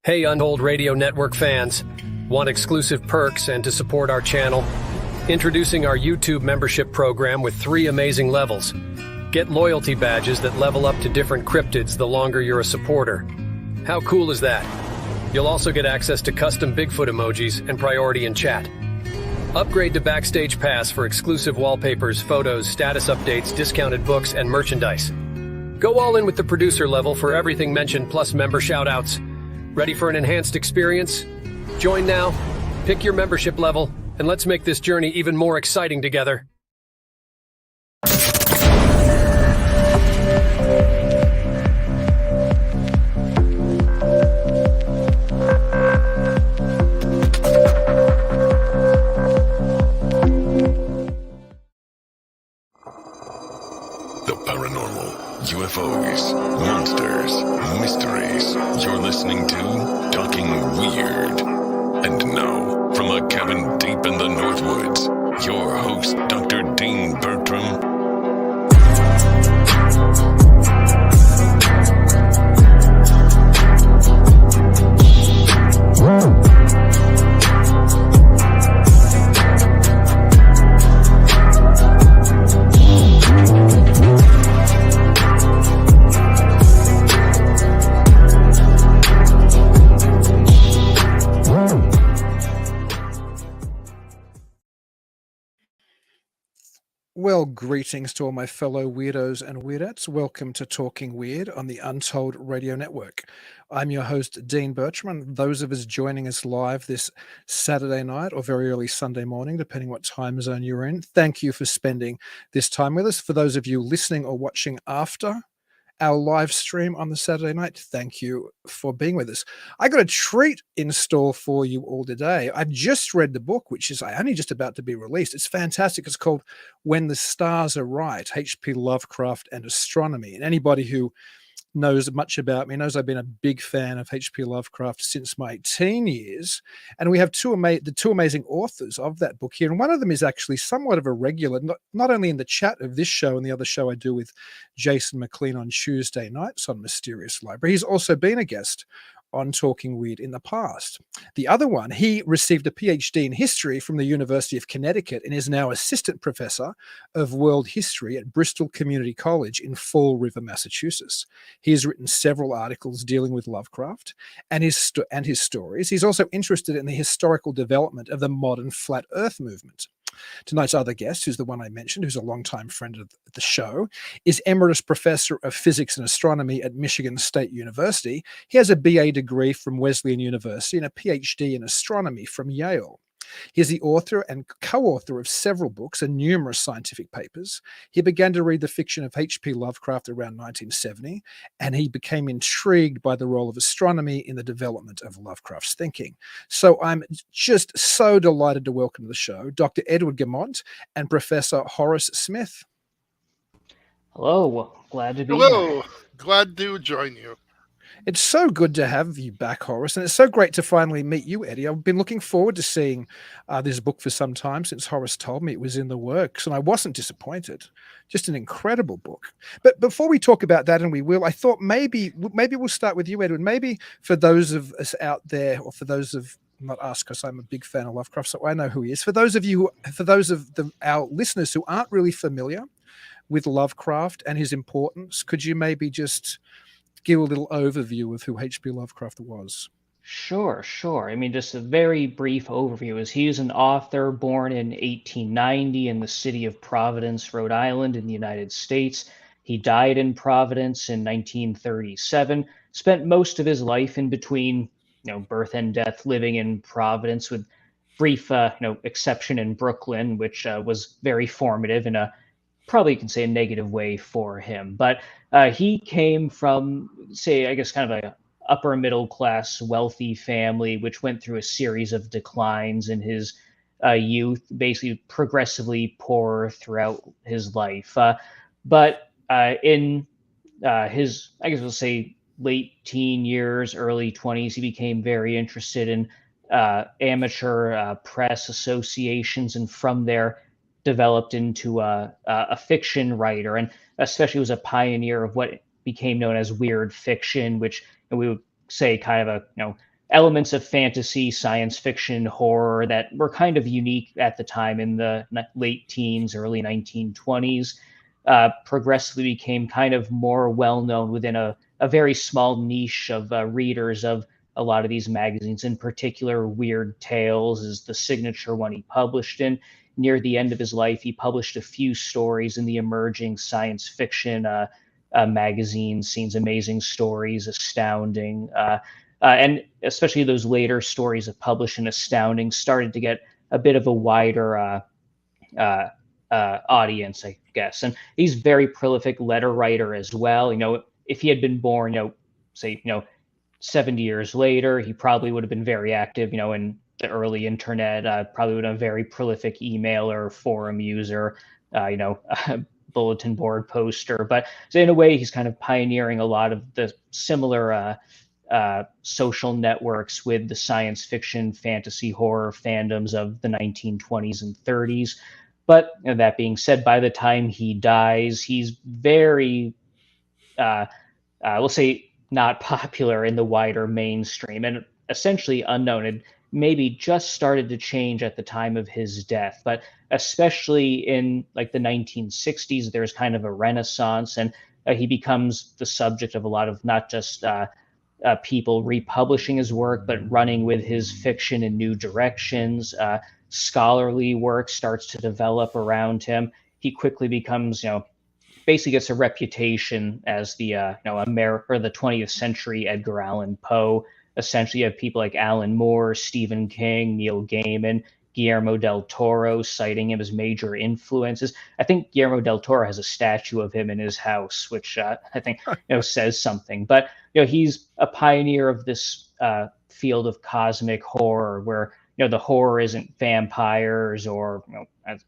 Hey Untold Radio Network fans, want exclusive perks and to support our channel? Introducing our YouTube membership program with 3 amazing levels. Get loyalty badges that level up to different cryptids the longer you're a supporter. How cool is that? You'll also get access to custom Bigfoot emojis and priority in chat. Upgrade to Backstage Pass for exclusive wallpapers, photos, status updates, discounted books, and merchandise. Go all in with the producer level for everything mentioned plus member shoutouts. Ready for an enhanced experience? Join now, pick your membership level, and let's make this journey even more exciting together. The paranormal, UFOs, monsters, mysteries. You're listening to Talking Weird. And now, from a cabin deep in the Northwoods, your host, Dr. Dean Bertram. Well, greetings to all my fellow weirdos and weirdettes. Welcome to Talking Weird on the Untold Radio Network. I'm your host, Dean Bertram, and those of us joining us live this Saturday night or very early Sunday morning, depending what time zone you're in, thank you for spending this time with us. For those of you listening or watching after our live stream on the Saturday night, thank you for being with us. I got a treat in store for you all today. I've just read the book, which is only just about to be released. It's fantastic. It's called When the Stars Are Right, H.P. Lovecraft and Astronomy. And anybody who knows much about me knows I've been a big fan of H.P. Lovecraft since my teen years. And we have the two amazing authors of that book here. And one of them is actually somewhat of a regular, not only in the chat of this show and the other show I do with Jason McLean on Tuesday nights on Mysterious Library. He's also been a guest on Talking Weird in the past. The other one, he received a PhD in history from the University of Connecticut and is now assistant professor of world history at Bristol Community College in Fall River, Massachusetts. He has written several articles dealing with Lovecraft and his stories. He's also interested in the historical development of the modern flat earth movement. Tonight's other guest, who's the one I mentioned, who's a longtime friend of the show, is Emeritus Professor of Physics and Astronomy at Michigan State University. He has a BA degree from Wesleyan University and a PhD in Astronomy from Yale. He is the author and co-author of several books and numerous scientific papers. He began to read the fiction of H.P. Lovecraft around 1970, and he became intrigued by the role of astronomy in the development of Lovecraft's thinking. So I'm just so delighted to welcome to the show Dr. Edward Guimont and Professor Horace Smith. Hello, glad to be here. Glad to join you. It's so good to have you back, Horace, and it's so great to finally meet you, Eddie. I've been looking forward to seeing this book for some time since Horace told me it was in the works, and I wasn't disappointed. Just an incredible book. But before we talk about that, and we will, I thought maybe we'll start with you, Edward. Maybe for those of us out there, or for those of not us, because I'm a big fan of Lovecraft, so I know who he is. For those of our listeners who aren't really familiar with Lovecraft and his importance, could you maybe just give a little overview of who H.P. Lovecraft was? Sure. I mean, just a very brief overview is he was an author born in 1890 in the city of Providence, Rhode Island in the United States. He died in Providence in 1937, spent most of his life in between, birth and death, living in Providence with brief, exception in Brooklyn, which was very formative in a, probably you can say, a negative way for him. But he came from, say, I guess kind of a upper middle class wealthy family, which went through a series of declines in his youth, basically progressively poorer throughout his life. But in his, I guess we'll say, late teen years, early 20s, he became very interested in amateur press associations, and from there developed into a fiction writer, and especially was a pioneer of what became known as weird fiction, which we would say kind of a elements of fantasy, science fiction, horror that were kind of unique at the time in the late teens, early 1920s, progressively became kind of more well known within a very small niche of readers of a lot of these magazines. In particular, Weird Tales is the signature one he published in. Near the end of his life, he published a few stories in the emerging science fiction magazine scenes, Amazing Stories, Astounding. And especially those later stories of published in Astounding started to get a bit of a wider audience, I guess. And he's a very prolific letter writer as well. If he had been born, say, 70 years later, he probably would have been very active, in the early internet, probably would have been a very prolific emailer, forum user, bulletin board poster. But so in a way, he's kind of pioneering a lot of the similar social networks with the science fiction, fantasy, horror fandoms of the 1920s and 30s. But that being said, by the time he dies, he's very, we'll say, not popular in the wider mainstream and essentially unknown. And maybe just started to change at the time of his death. But especially in like the 1960s, there's kind of a renaissance, and he becomes the subject of a lot of not just people republishing his work, but running with his fiction in new directions. Scholarly work starts to develop around him. He quickly becomes, basically gets a reputation as the, America or the 20th century Edgar Allan Poe. Essentially, you have people like Alan Moore, Stephen King, Neil Gaiman, Guillermo del Toro citing him as major influences. I think Guillermo del Toro has a statue of him in his house, which I think says something. But he's a pioneer of this field of cosmic horror, where the horror isn't vampires or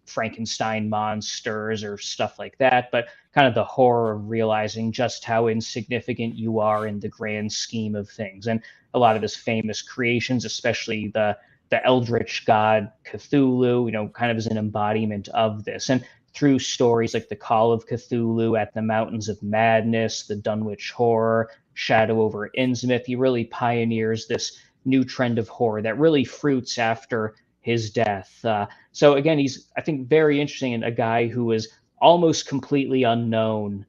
Frankenstein monsters or stuff like that, but kind of the horror of realizing just how insignificant you are in the grand scheme of things. And a lot of his famous creations, especially the eldritch god Cthulhu, kind of is an embodiment of this. And through stories like The Call of Cthulhu, At the Mountains of Madness, The Dunwich Horror, Shadow over Innsmouth, he really pioneers this new trend of horror that really fruits after his death. So again, he's, I think, very interesting, and a guy who was almost completely unknown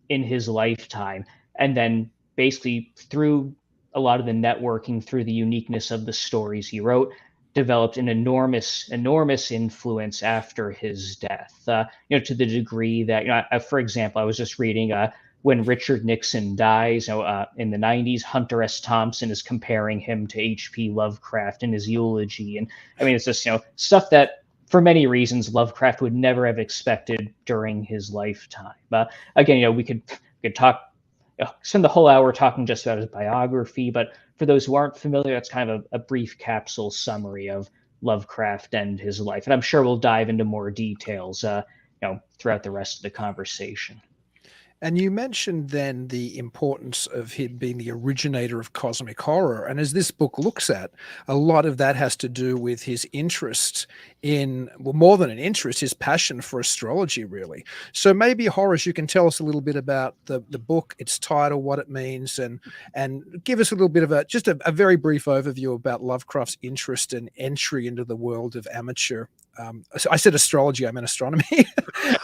in his lifetime. And then basically through a lot of the networking, through the uniqueness of the stories he wrote, developed an enormous influence after his death, to the degree that, for example, I was just reading when Richard Nixon dies in the 90s, Hunter S. Thompson is comparing him to H.P. Lovecraft in his eulogy. And I mean, it's just, stuff that for many reasons Lovecraft would never have expected during his lifetime. Again, we could talk, spend the whole hour talking just about his biography, but for those who aren't familiar, that's kind of a brief capsule summary of Lovecraft and his life. And I'm sure we'll dive into more details, throughout the rest of the conversation. And you mentioned then the importance of him being the originator of cosmic horror. And as this book looks at, a lot of that has to do with his interest in, well, more than an interest, his passion for astrology, really. So maybe, Horace, you can tell us a little bit about the book, its title, what it means, and give us a little bit of a very brief overview about Lovecraft's interest and entry into the world of amateur. I said astrology, I meant astronomy.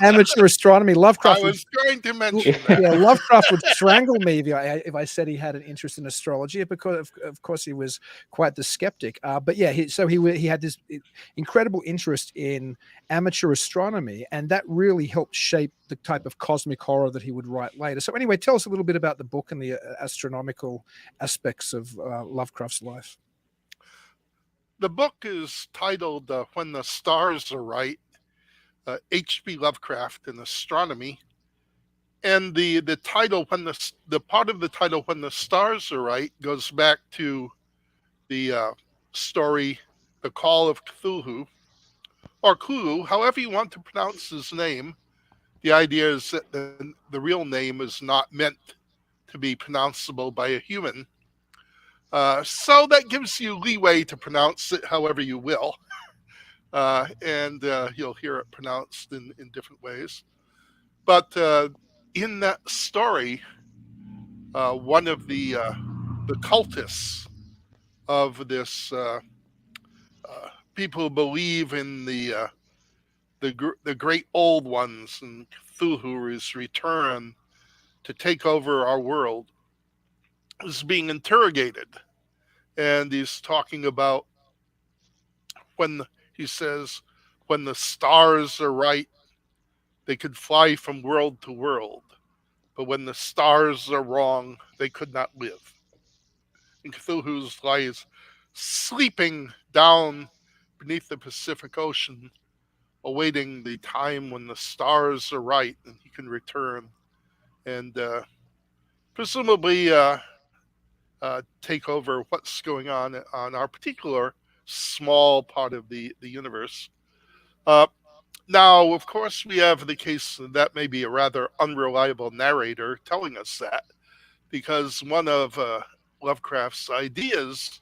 Amateur astronomy. Lovecraft. I was going to mention that. Yeah, Lovecraft would strangle me if I said he had an interest in astrology, because of course he was quite the skeptic. But yeah, he had this incredible interest in amateur astronomy, and that really helped shape the type of cosmic horror that he would write later. So anyway, tell us a little bit about the book and the astronomical aspects of Lovecraft's life. The book is titled When the Stars Are Right, H.P. Lovecraft and Astronomy. And the title, the part of the title, When the Stars Are Right, goes back to the story, The Call of Cthulhu, or Cthulhu, however you want to pronounce his name. The idea is that the real name is not meant to be pronounceable by a human. So that gives you leeway to pronounce it however you will. And you'll hear it pronounced in different ways. But in that story, one of the cultists of this people who believe in the great old ones and Cthulhu's return to take over our world, is being interrogated. And he's talking about when he says, when the stars are right, they could fly from world to world. But when the stars are wrong, they could not live. And Cthulhu lies sleeping down beneath the Pacific Ocean, awaiting the time when the stars are right and he can return and presumably take over what's going on our particular small part of the universe. Now, of course, we have the case that may be a rather unreliable narrator telling us that, because one of Lovecraft's ideas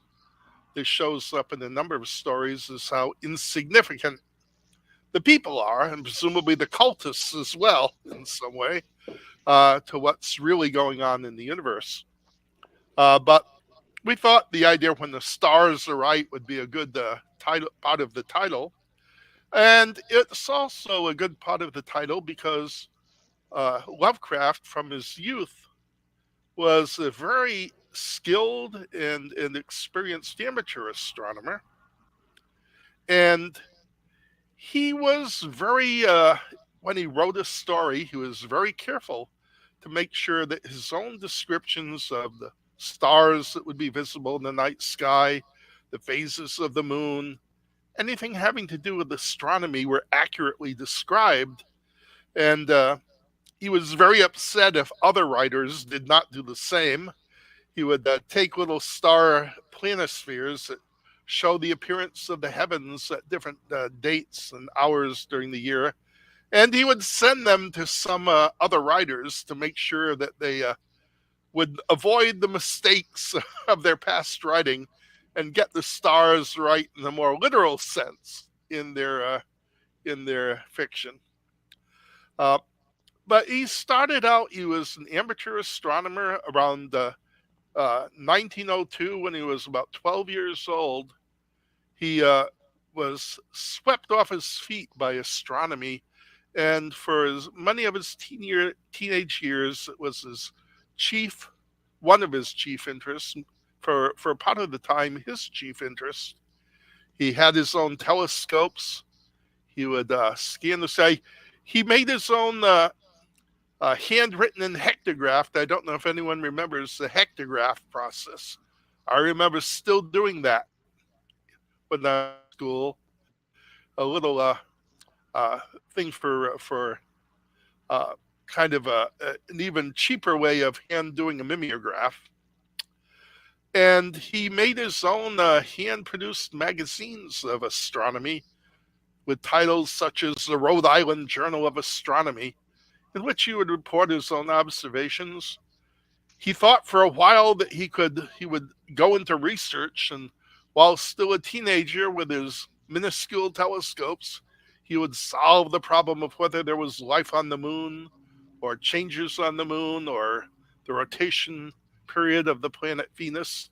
that shows up in a number of stories is how insignificant the people are, and presumably the cultists as well, in some way, to what's really going on in the universe. But we thought the idea when the stars are right would be a good title, part of the title. And it's also a good part of the title because Lovecraft, from his youth, was a very skilled and experienced amateur astronomer. And he was very, when he wrote a story, he was very careful to make sure that his own descriptions of the stars that would be visible in the night sky, the phases of the moon, anything having to do with astronomy were accurately described. And he was very upset if other writers did not do the same. He would take little star planispheres that show the appearance of the heavens at different dates and hours during the year, and he would send them to some other writers to make sure that they would avoid the mistakes of their past writing and get the stars right in the more literal sense in their fiction. But he started out, he was an amateur astronomer around 1902, when he was about 12 years old. He was swept off his feet by astronomy, and for many of his teenage years, it was one of his chief interests. For part of the time, his chief interest. He had his own telescopes. He would scan the sky. He made his own handwritten and hectographed. I don't know if anyone remembers the hectograph process. I remember still doing that when I was in school. A little thing for kind of an even cheaper way of hand doing a mimeograph. And he made his own hand-produced magazines of astronomy with titles such as the Rhode Island Journal of Astronomy, in which he would report his own observations. He thought for a while that he would go into research, and while still a teenager with his minuscule telescopes, he would solve the problem of whether there was life on the moon, or changes on the moon, or the rotation period of the planet Venus.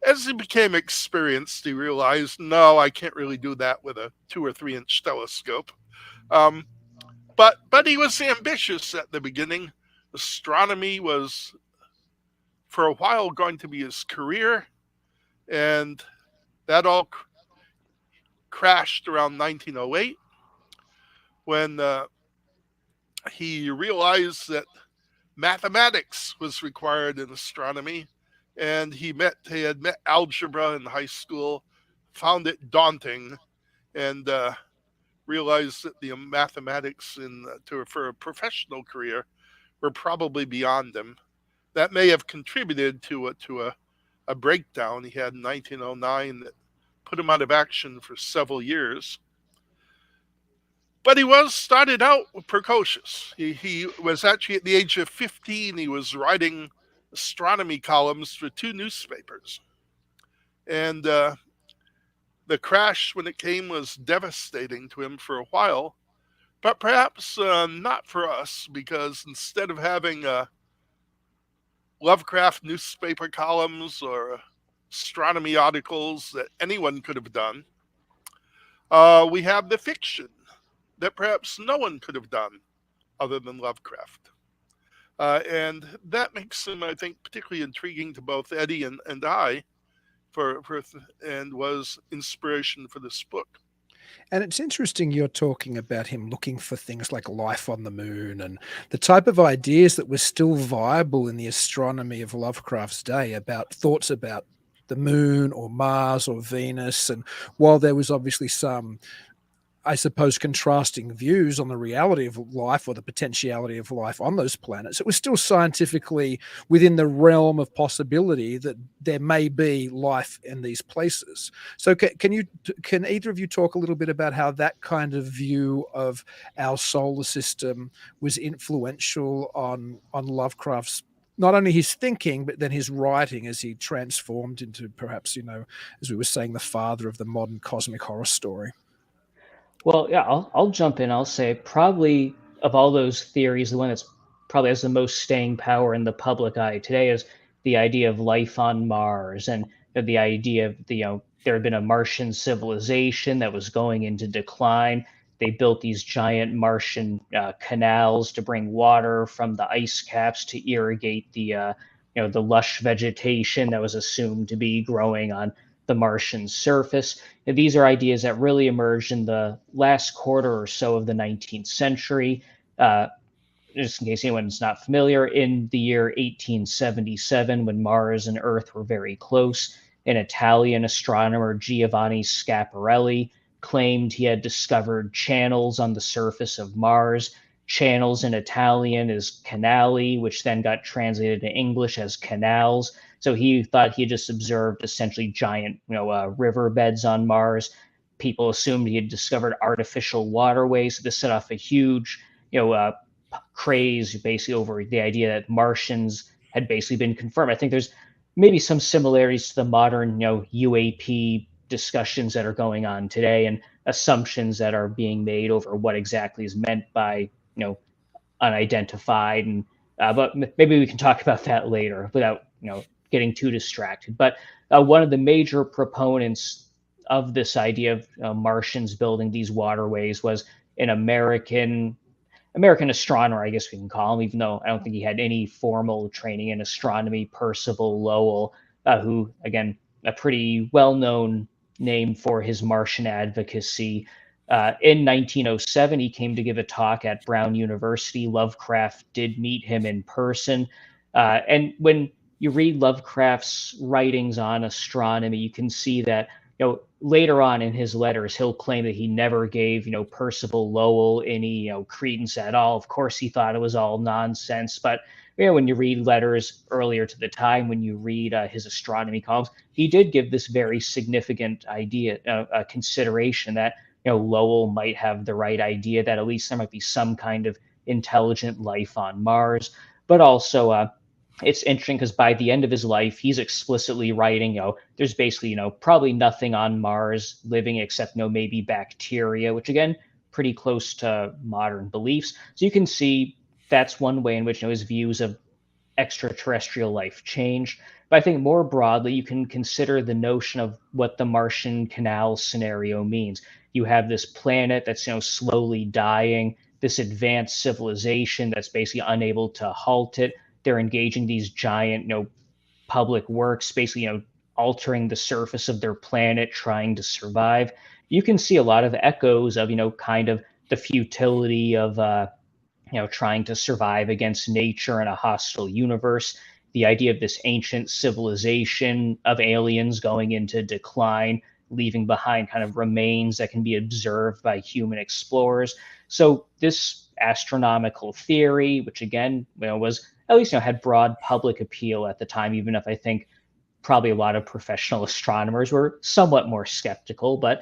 As he became experienced, he realized, no, I can't really do that with a 2 or 3 inch telescope. But he was ambitious at the beginning. Astronomy was, for a while, going to be his career, and that all crashed around 1908 when he realized that mathematics was required in astronomy, and he had met algebra in high school, found it daunting, and realized that the mathematics for a professional career were probably beyond him. That may have contributed to a breakdown he had in 1909 that put him out of action for several years. But he started out precocious. He was actually, at the age of 15, he was writing astronomy columns for 2 newspapers. And the crash, when it came, was devastating to him for a while, but perhaps not for us, because instead of having Lovecraft newspaper columns or astronomy articles that anyone could have done. We have the fiction that perhaps no one could have done other than Lovecraft. And that makes him, I think, particularly intriguing to both Eddie and I, and was inspiration for this book. And it's interesting you're talking about him looking for things like life on the moon and the type of ideas that were still viable in the astronomy of Lovecraft's day about thoughts about the moon or Mars or Venus. And while there was obviously some, I suppose, contrasting views on the reality of life or the potentiality of life on those planets, it was still scientifically within the realm of possibility that there may be life in these places. So can either of you talk a little bit about how that kind of view of our solar system was influential on Lovecraft's, not only his thinking, but then his writing as he transformed into perhaps, as we were saying, the father of the modern cosmic horror story? Well, yeah, I'll jump in. I'll say probably of all those theories, the one that's probably has the most staying power in the public eye today is the idea of life on Mars, and the idea of there had been a Martian civilization that was going into decline. They built these giant Martian canals to bring water from the ice caps to irrigate the lush vegetation that was assumed to be growing on the Martian surface. And these are ideas that really emerged in the last quarter or so of the 19th century. Just in case anyone's not familiar, in the year 1877, when Mars and Earth were very close, an Italian astronomer, Giovanni Schiaparelli, claimed he had discovered channels on the surface of Mars. Channels in Italian is canali, which then got translated to English as canals. So he thought he had just observed essentially giant, riverbeds on Mars. People assumed he had discovered artificial waterways. So this set off a huge, craze basically over the idea that Martians had basically been confirmed. I think there's maybe some similarities to the modern, UAP discussions that are going on today and assumptions that are being made over what exactly is meant by, unidentified. And but maybe we can talk about that later without, getting too distracted. But one of the major proponents of this idea of Martians building these waterways was an American astronomer, I guess we can call him, even though I don't think he had any formal training in astronomy, Percival Lowell, who, again, a pretty well-known name for his Martian advocacy. In 1907, he came to give a talk at Brown University. Lovecraft did meet him in person. And when you read Lovecraft's writings on astronomy, you can see that, later on in his letters, he'll claim that he never gave, Percival Lowell any, credence at all. Of course, he thought it was all nonsense. But when you read letters earlier to the time, when you read his astronomy columns, he did give this very significant idea, consideration that, Lowell might have the right idea that at least there might be some kind of intelligent life on Mars. But also, it's interesting because by the end of his life, he's explicitly writing, there's basically, probably nothing on Mars living except, maybe bacteria, which again, pretty close to modern beliefs. So you can see that's one way in which, his views of extraterrestrial life changed. But I think more broadly, you can consider the notion of what the Martian canal scenario means. You have this planet that's, slowly dying, this advanced civilization that's basically unable to halt it. They're engaging these giant, public works, basically, altering the surface of their planet, trying to survive. You can see a lot of echoes of, kind of the futility of, trying to survive against nature in a hostile universe. The idea of this ancient civilization of aliens going into decline, leaving behind kind of remains that can be observed by human explorers. So this astronomical theory, which again, was at least, had broad public appeal at the time, even if I think probably a lot of professional astronomers were somewhat more skeptical. But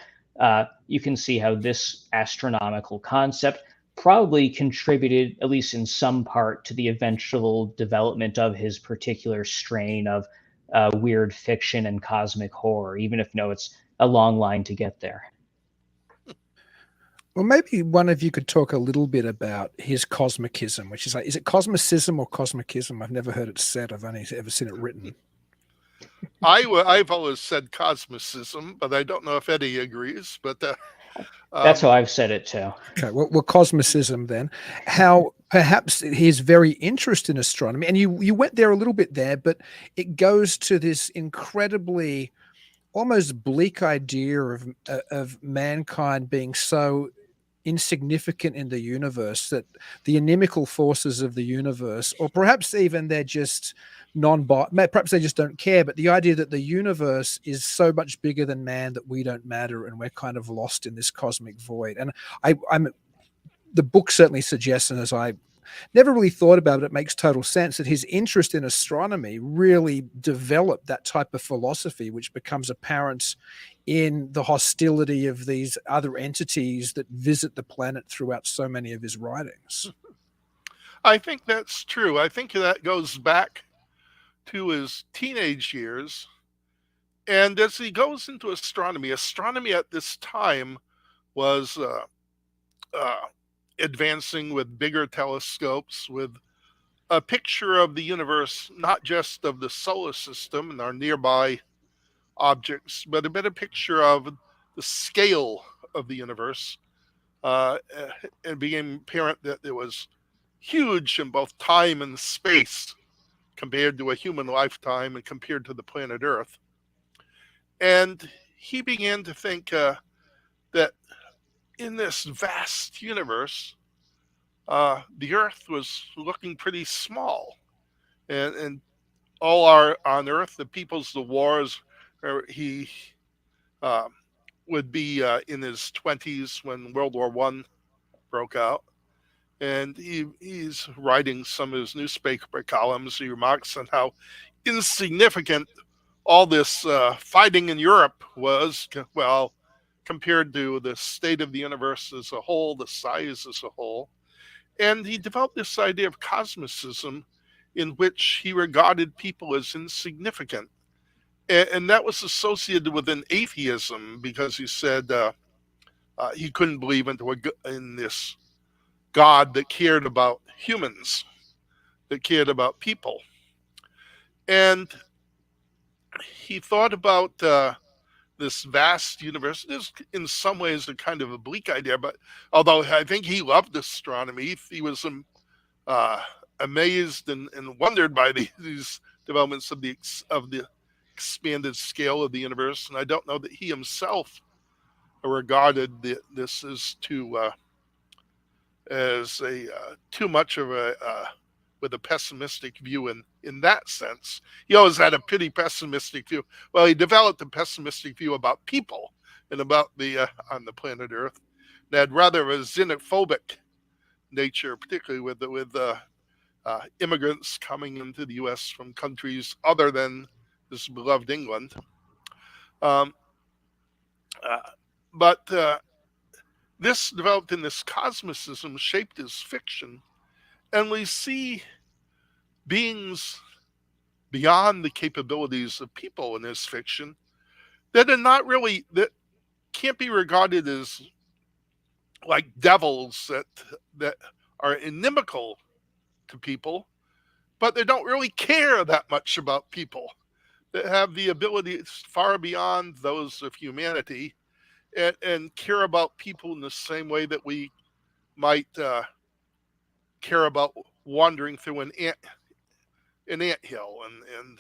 you can see how this astronomical concept probably contributed, at least in some part, to the eventual development of his particular strain of weird fiction and cosmic horror, even if, it's a long line to get there. Well, maybe one of you could talk a little bit about his cosmicism, which is like, is it cosmicism or cosmicism? I've never heard it said. I've only ever seen it written. I've always said cosmicism, but I don't know if Eddie agrees. But That's how I've said it too. Okay, well, cosmicism then. How perhaps his very interest in astronomy, and you went there a little bit there, but it goes to this incredibly, almost bleak idea of mankind being so insignificant in the universe, that the inimical forces of the universe, or perhaps even they're just perhaps they just don't care, but the idea that the universe is so much bigger than man that we don't matter and we're kind of lost in this cosmic void. And I'm the book certainly suggests, and as I never really thought about it, it makes total sense, that his interest in astronomy really developed that type of philosophy, which becomes apparent in the hostility of these other entities that visit the planet throughout so many of his writings. I think that's true. I think that goes back to his teenage years. And as he goes into astronomy at this time was advancing with bigger telescopes, with a picture of the universe, not just of the solar system and our nearby objects, but a better picture of the scale of the universe. It became apparent that it was huge in both time and space compared to a human lifetime and compared to the planet Earth. And he began to think that in this vast universe, the Earth was looking pretty small. And all on Earth, the peoples, the wars, he would be in his 20s when World War I broke out. And he's writing some of his newspaper columns. He remarks on how insignificant all this fighting in Europe was, well, compared to the state of the universe as a whole, the size as a whole. And he developed this idea of cosmicism, in which he regarded people as insignificant. And that was associated with an atheism, because he said he couldn't believe in this God that cared about humans, that cared about people. And he thought about this vast universe. This is in some ways a kind of a bleak idea, but although I think he loved astronomy, he was amazed and wondered by these developments of the expanded scale of the universe. And I don't know that he himself regarded this as too much of with a pessimistic view in that sense. He always had a pretty pessimistic view. Well, he developed a pessimistic view about people and about the on the planet Earth. And had rather a xenophobic nature, particularly with immigrants coming into the U.S. from countries other than this beloved England. But this developed in this cosmicism, shaped his fiction, and we see beings beyond the capabilities of people in his fiction that can't be regarded as like devils that are inimical to people, but they don't really care that much about people, that have the ability far beyond those of humanity, and care about people in the same way that we might care about wandering through an anthill and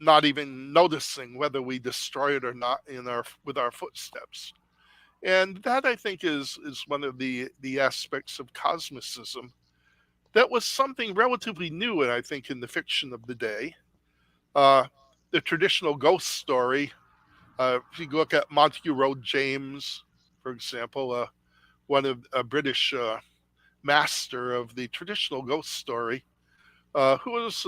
not even noticing whether we destroy it or not with our footsteps. And that, I think, is one of the aspects of cosmicism that was something relatively new, and I think, in the fiction of the day. The traditional ghost story, if you look at Montague Road James, for example, one of a British master of the traditional ghost story, who was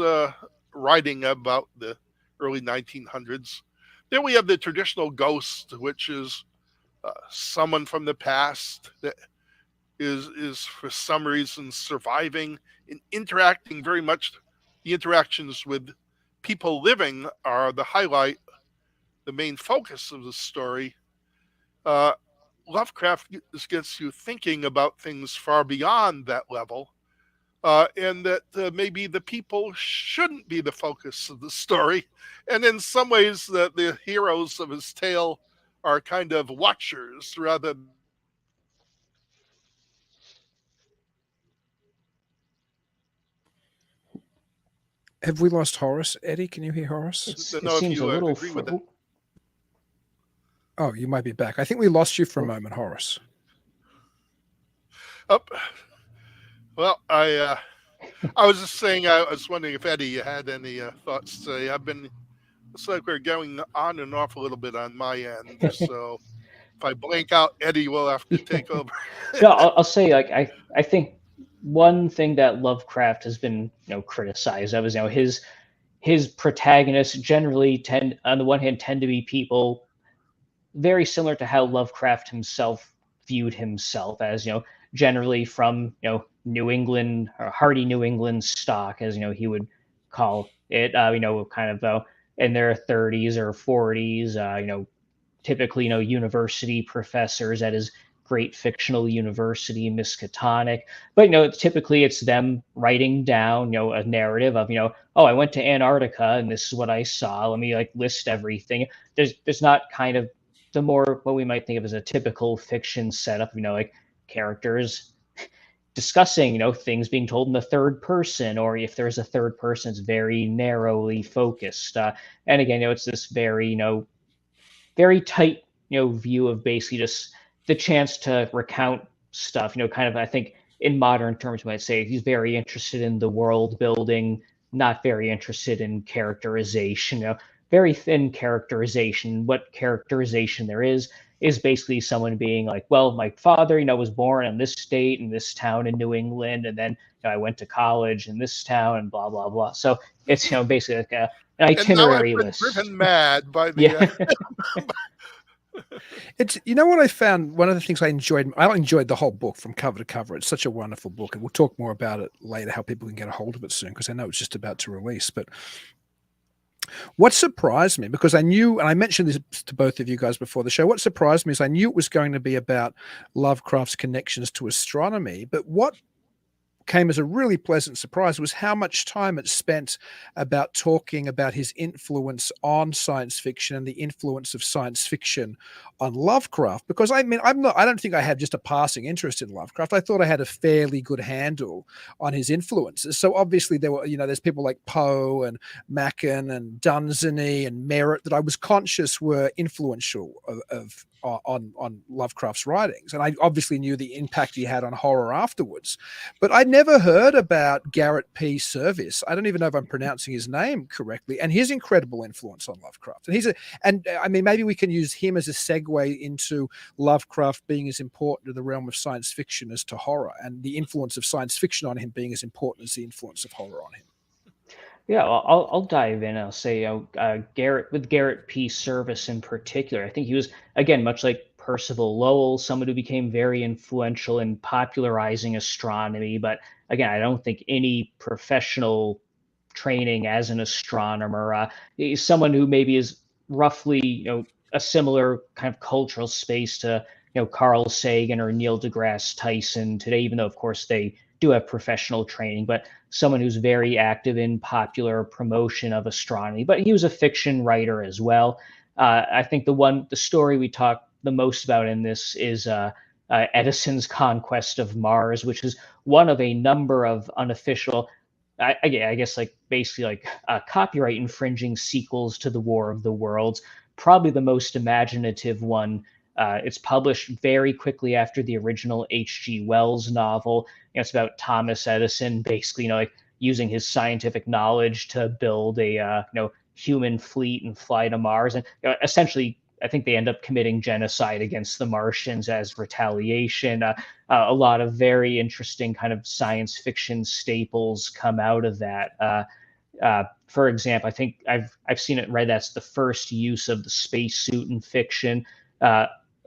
writing about the early 1900s. Then we have the traditional ghost, which is someone from the past that is for some reason surviving and interacting very much. The interactions with people living are the highlight, the main focus of the story. Lovecraft gets you thinking about things far beyond that level. and that maybe the people shouldn't be the focus of the story. And in some ways, the heroes of his tale are kind of watchers rather. Have we lost Horace? Eddie, can you hear Horace? Don't It know if seems you a little. agree with that. Oh, you might be back. I think we lost you for a moment, Horace. Oh, well, I was just saying, I was wondering if Eddie had any thoughts today. It's like we're going on and off a little bit on my end. So if I blank out, Eddie will have to take over. No, I'll say, like, I think one thing that Lovecraft has been, criticized of is, his protagonists generally tend, on the one hand, tend to be people very similar to how Lovecraft himself viewed himself as, generally from, New England, or hardy New England stock, as, he would call it, kind of in their 30s or 40s, typically, university professors at his great fictional university, Miskatonic. But, typically it's them writing down, a narrative of, oh, I went to Antarctica and this is what I saw. Let me list everything. There's not kind of the more what we might think of as a typical fiction setup, characters discussing, things being told in the third person, or if there's a third person, it's very narrowly focused. And again, it's this very, very tight, view of basically just the chance to recount stuff, kind of, I think in modern terms, you might say he's very interested in the world building, not very interested in characterization, very thin characterization. What characterization there is basically someone being like, well, my father, was born in this state, in this town in New England, and then I went to college in this town, and blah, blah, blah. So it's, basically like an itinerary and now I've been list. driven mad by the. Yeah. It's, what I found, one of the things I enjoyed the whole book from cover to cover. It's such a wonderful book, and we'll talk more about it later, how people can get a hold of it soon, because I know it's just about to release. But what surprised me, because I knew, and I mentioned this to both of you guys before the show, what surprised me is I knew it was going to be about Lovecraft's connections to astronomy, but what came as a really pleasant surprise was how much time it spent about talking about his influence on science fiction and the influence of science fiction on Lovecraft. Because I don't think I had just a passing interest in Lovecraft. I thought I had a fairly good handle on his influences. So obviously there were, there's people like Poe and Machen and Dunsany and Merritt that I was conscious were influential on Lovecraft's writings. And I obviously knew the impact he had on horror afterwards. But I'd never heard about Garrett P. Serviss. I don't even know if I'm pronouncing his name correctly, and his incredible influence on Lovecraft. And maybe we can use him as a segue into Lovecraft being as important to the realm of science fiction as to horror, and the influence of science fiction on him being as important as the influence of horror on him. Yeah, I'll dive in. I'll say, Garrett P. Serviss in particular, I think he was, again, much like Percival Lowell, someone who became very influential in popularizing astronomy. But again, I don't think any professional training as an astronomer. He's someone who maybe is roughly, a similar kind of cultural space to, Carl Sagan or Neil deGrasse Tyson today, even though, of course, they do have professional training, but someone who's very active in popular promotion of astronomy. But he was a fiction writer as well. I think the story we talk the most about in this is Edison's conquest of Mars, which is one of a number of unofficial, I guess, basically copyright infringing sequels to the War of the Worlds. Probably the most imaginative one. It's published very quickly after the original H.G. Wells novel. It's about Thomas Edison basically, using his scientific knowledge to build a human fleet and fly to Mars. And essentially, I think they end up committing genocide against the Martians as retaliation. A lot of very interesting kind of science fiction staples come out of that. For example, I think I've seen it right. That's the first use of the spacesuit in fiction.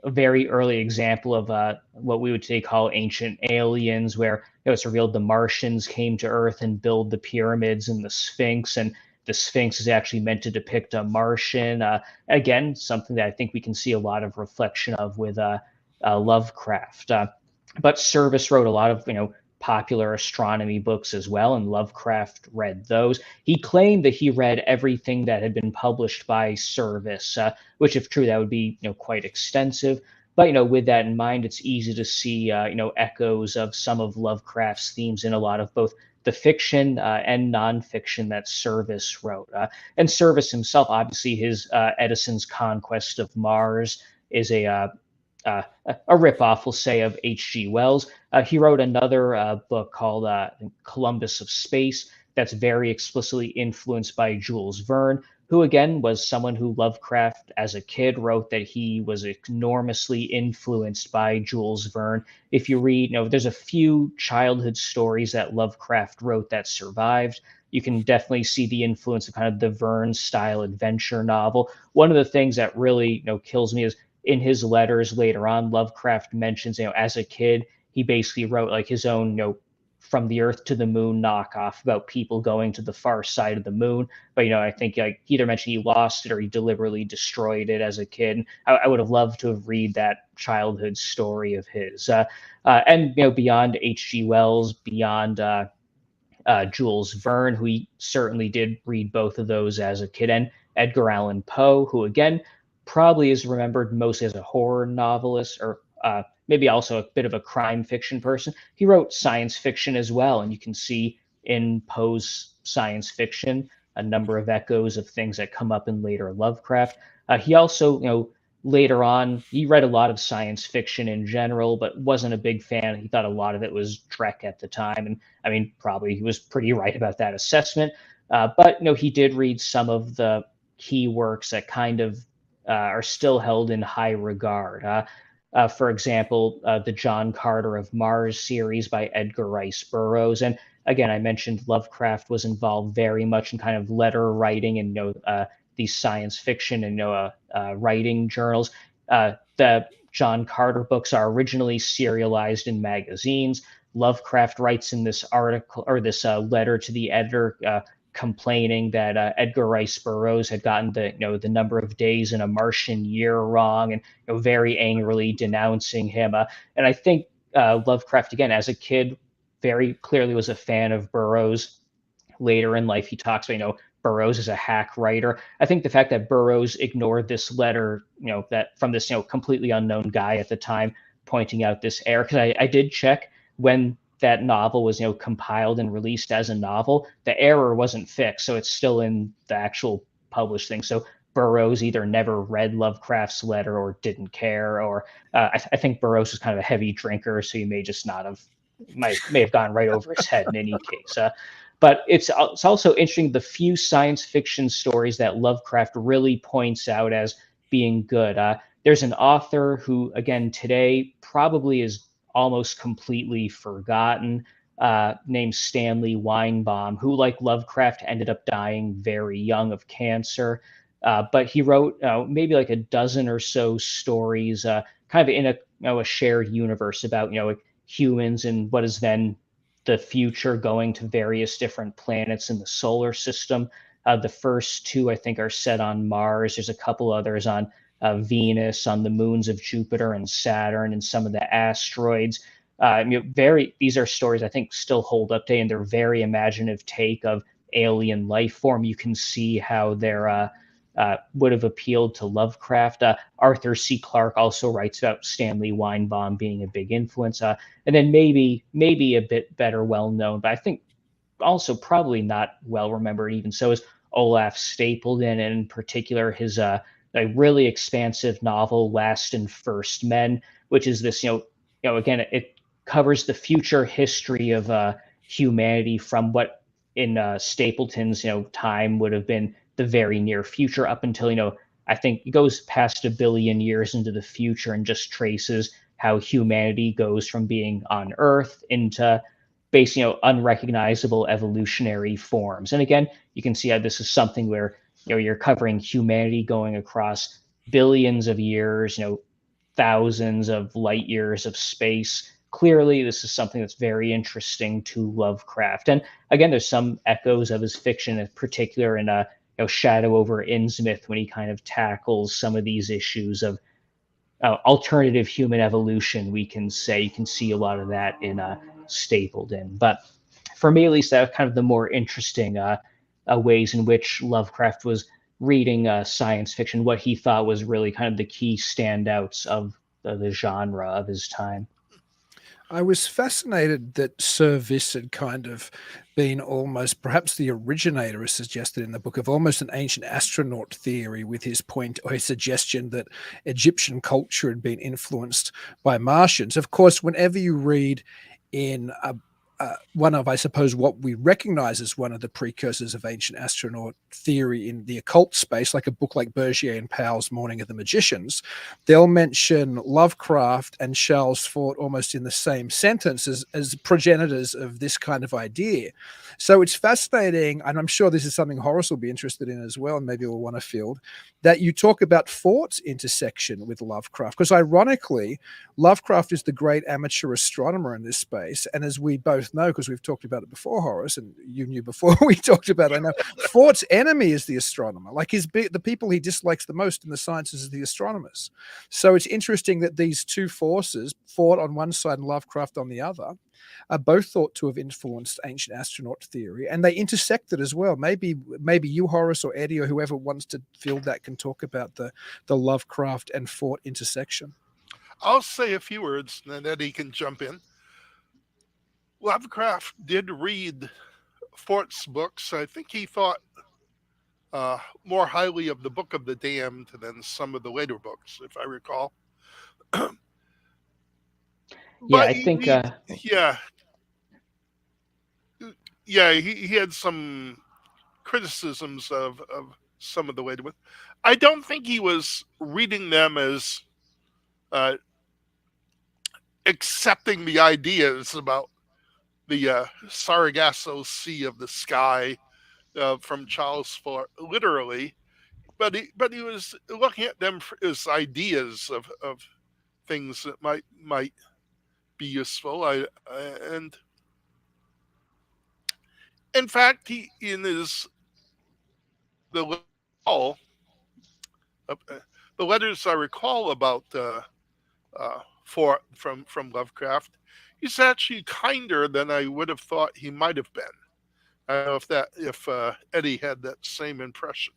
A very early example of what we would today call ancient aliens, where it's revealed the Martians came to Earth and built the pyramids and the Sphinx, and the Sphinx is actually meant to depict a Martian. Again, something that I think we can see a lot of reflection of with Lovecraft. But Serviss wrote a lot of popular astronomy books as well, and Lovecraft read those. He claimed that he read everything that had been published by Service, which, if true, that would be quite extensive. But with that in mind, it's easy to see echoes of some of Lovecraft's themes in a lot of both the fiction and nonfiction that Service wrote. And Service himself, obviously, his Edison's Conquest of Mars is a ripoff, we'll say, of H.G. Wells. He wrote another book called Columbus of Space that's very explicitly influenced by Jules Verne, who again was someone who Lovecraft as a kid wrote that he was enormously influenced by Jules Verne. If you read, there's a few childhood stories that Lovecraft wrote that survived. You can definitely see the influence of kind of the Verne style adventure novel. One of the things that really kills me is in his letters later on, Lovecraft mentions, as a kid, he basically wrote like his own, from the Earth to the Moon knockoff about people going to the far side of the moon. But, I think like he either mentioned he lost it or he deliberately destroyed it as a kid. I would have loved to have read that childhood story of his. And, beyond H.G. Wells, beyond Jules Verne, who he certainly did read both of those as a kid, and Edgar Allan Poe, who again probably is remembered mostly as a horror novelist, or maybe also a bit of a crime fiction person. He wrote science fiction as well, and you can see in Poe's science fiction a number of echoes of things that come up in later Lovecraft. He also, later on, he read a lot of science fiction in general, but wasn't a big fan. He thought a lot of it was Trek at the time, and I mean, probably he was pretty right about that assessment. But he did read some of the key works that kind of are still held in high regard. For example, the John Carter of Mars series by Edgar Rice Burroughs. And again, I mentioned Lovecraft was involved very much in kind of letter writing and these science fiction and writing journals. The John Carter books are originally serialized in magazines. Lovecraft writes in this article or this letter to the editor complaining that Edgar Rice Burroughs had gotten the number of days in a Martian year wrong, and very angrily denouncing him. And I think Lovecraft, again, as a kid, very clearly was a fan of Burroughs. Later in life, he talks about Burroughs as a hack writer. I think the fact that Burroughs ignored this letter, that from this completely unknown guy at the time, pointing out this error, because I did check when that novel was compiled and released as a novel, the error wasn't fixed, so it's still in the actual published thing. So Burroughs either never read Lovecraft's letter or didn't care, or I think Burroughs was kind of a heavy drinker, so he may just not have may have gone right over his head in any case. But it's also interesting, the few science fiction stories that Lovecraft really points out as being good. There's an author who, again, today probably is almost completely forgotten, named Stanley Weinbaum, who, like Lovecraft, ended up dying very young of cancer. But he wrote maybe like a dozen or so stories, kind of in a shared universe about humans and what is then the future, going to various different planets in the solar system. The first two, I think, are set on Mars. There's a couple others on Venus, on the moons of Jupiter and Saturn, and some of the asteroids. These are stories I think still hold up today, and they're very imaginative take of alien life form. You can see how they're would have appealed to Lovecraft. Arthur C. Clarke also writes about Stanley Weinbaum being a big influence. And then maybe a bit better well known, but I think also probably not well remembered even so, is Olaf Stapledon, and in particular his a really expansive novel, Last and First Men, which is this, again, it covers the future history of humanity from what in Stapleton's, time would have been the very near future up until, I think it goes past 1 billion years into the future and just traces how humanity goes from being on Earth into basically, unrecognizable evolutionary forms. And again, you can see how this is something where, you're covering humanity going across billions of years, thousands of light years of space. Clearly, this is something that's very interesting to Lovecraft. And again, there's some echoes of his fiction, in particular in Shadow over Innsmouth, when he kind of tackles some of these issues of alternative human evolution. We can say you can see a lot of that in stapled in. But for me, at least, that was kind of the more interesting ways in which Lovecraft was reading science fiction, what he thought was really kind of the key standouts of the genre of his time. I was fascinated that Sir Viss had kind of been almost, perhaps the originator, as suggested in the book, of almost an ancient astronaut theory, with his point or his suggestion that Egyptian culture had been influenced by Martians. Of course, whenever you read in one of, I suppose, what we recognize as one of the precursors of ancient astronaut theory in the occult space, like a book like Bergier and Powell's Morning of the Magicians, they'll mention Lovecraft and Charles Fort almost in the same sentence as progenitors of this kind of idea. So it's fascinating, and I'm sure this is something Horace will be interested in as well, and maybe will want to field, that you talk about Fort's intersection with Lovecraft, because ironically, Lovecraft is the great amateur astronomer in this space, and as we both know, because we've talked about it before, Horace, and you knew before we talked about it, I know, Fort's enemy is the astronomer. Like the people he dislikes the most in the sciences is the astronomers. So it's interesting that these two forces, Fort on one side and Lovecraft on the other, are both thought to have influenced ancient astronaut theory, and they intersected as well. Maybe you, Horace, or Eddie, or whoever wants to field that, can talk about the Lovecraft and Fort intersection. I'll say a few words, and then Eddie can jump in. Lovecraft did read Fort's books. I think he thought more highly of the Book of the Damned than some of the later books, if I recall. He had some criticisms of some of the later ones. I don't think he was reading them as accepting the ideas about the Sargasso Sea of the sky from Charles Fort, literally, but he was looking at them as ideas of things that might be useful. And in fact, he in his the letters I recall about Fort from Lovecraft, he's actually kinder than I would have thought he might have been. I don't know if Eddie had that same impression.